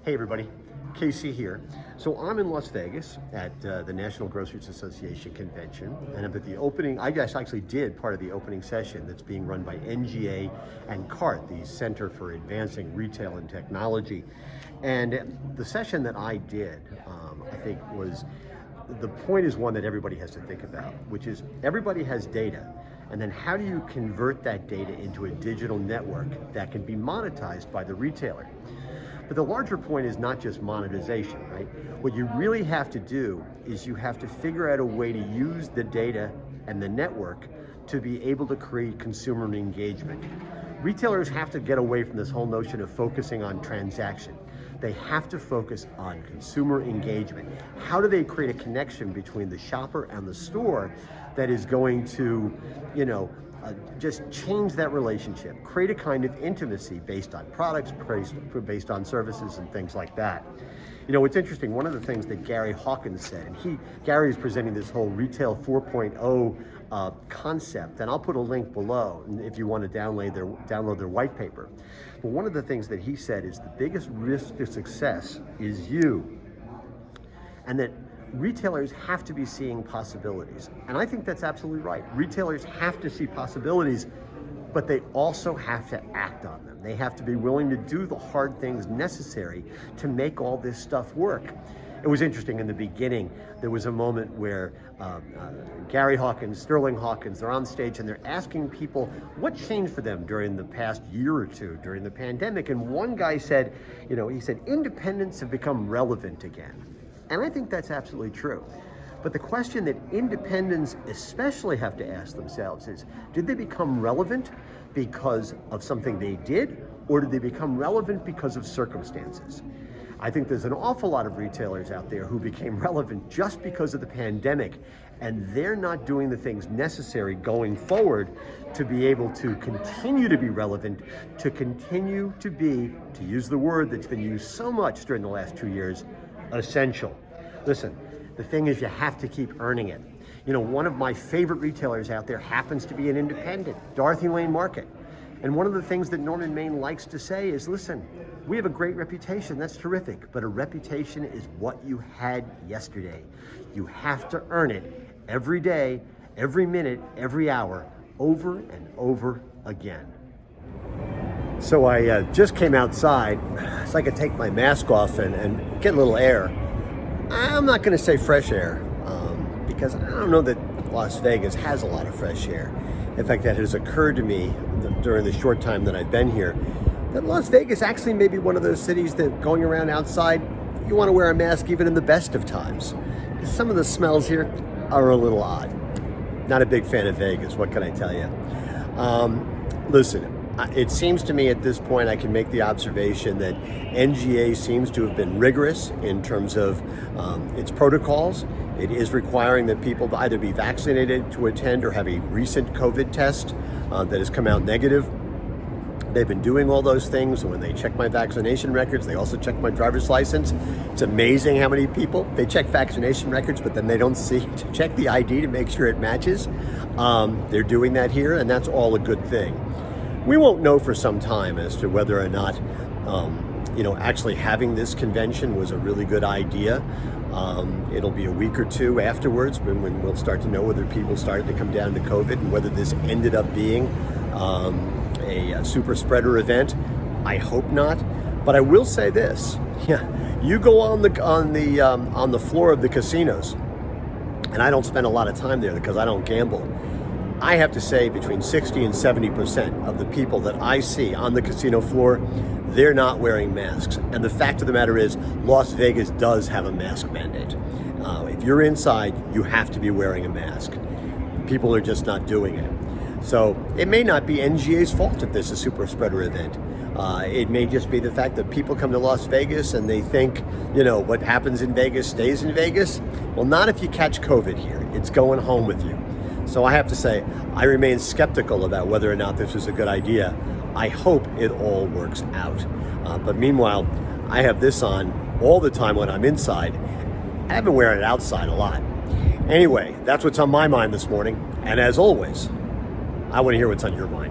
Hey everybody, Casey here. So I'm in Las Vegas at the National Grocers Association convention, and I'm at the opening. I actually did part of the opening session that's being run by NGA and CART, the Center for Advancing Retail and Technology. And the session that I did, I think the point is one that everybody has to think about, which is everybody has data. And then how do you convert that data into a digital network that can be monetized by the retailer? But the larger point is not just monetization, right? What you really have to do is you have to figure out a way to use the data and the network to be able to create consumer engagement. Retailers have to get away from this whole notion of focusing on transaction. They have to focus on consumer engagement. How do they create a connection between the shopper and the store that is going to, just change that relationship, create a kind of intimacy based on products, based on services and things like that. It's interesting, one of the things that Gary Hawkins said, and Gary is presenting this whole Retail 4.0 concept, and I'll put a link below if you want to download their white paper. But one of the things that he said is the biggest risk to success is you, and that retailers have to be seeing possibilities. And I think that's absolutely right. Retailers have to see possibilities, but they also have to act on them. They have to be willing to do the hard things necessary to make all this stuff work. It was interesting in the beginning, there was a moment where Gary Hawkins, Sterling Hawkins, they're on stage and they're asking people what changed for them during the past year or two during the pandemic. And one guy said, he said, independents have become relevant again. And I think that's absolutely true. But the question that independents especially have to ask themselves is, did they become relevant because of something they did, or did they become relevant because of circumstances? I think there's an awful lot of retailers out there who became relevant just because of the pandemic, and they're not doing the things necessary going forward to be able to continue to be relevant, to continue to be, to use the word that's been used so much during the last 2 years, essential. Listen, the thing is you have to keep earning it. One of my favorite retailers out there happens to be an independent, Dorothy Lane Market. And one of the things that Norman Main likes to say is, listen, we have a great reputation, that's terrific, but a reputation is what you had yesterday. You have to earn it every day, every minute, every hour, over and over again. So I just came outside so I could take my mask off and get a little air. I'm not going to say fresh air because I don't know that Las Vegas has a lot of fresh air. In fact, that has occurred to me during the short time that I've been here, that Las Vegas actually may be one of those cities that going around outside, you want to wear a mask even in the best of times. Some of the smells here are a little odd. Not a big fan of Vegas, what can I tell you? Listen, it seems to me at this point I can make the observation that NGA seems to have been rigorous in terms of its protocols. It is requiring that people either be vaccinated to attend or have a recent COVID test that has come out negative. They've been doing all those things. When they check my vaccination records, they also check my driver's license. It's amazing how many people, they check vaccination records, but then they don't to check the ID to make sure it matches. They're doing that here, and that's all a good thing. We won't know for some time as to whether or not, actually having this convention was a really good idea. It'll be a week or two afterwards when we'll start to know whether people started to come down to COVID and whether this ended up being a super spreader event. I hope not, but I will say this: you go on the floor of the casinos, and I don't spend a lot of time there because I don't gamble. I have to say between 60 and 70% of the people that I see on the casino floor, they're not wearing masks. And the fact of the matter is, Las Vegas does have a mask mandate. If you're inside, you have to be wearing a mask. People are just not doing it. So it may not be NGA's fault if there's a super spreader event. It may just be the fact that people come to Las Vegas and they think, what happens in Vegas stays in Vegas. Well, not if you catch COVID here. It's going home with you. So I have to say, I remain skeptical about whether or not this is a good idea. I hope it all works out. But meanwhile, I have this on all the time when I'm inside. I've been wearing it outside a lot. Anyway, that's what's on my mind this morning. And as always, I want to hear what's on your mind.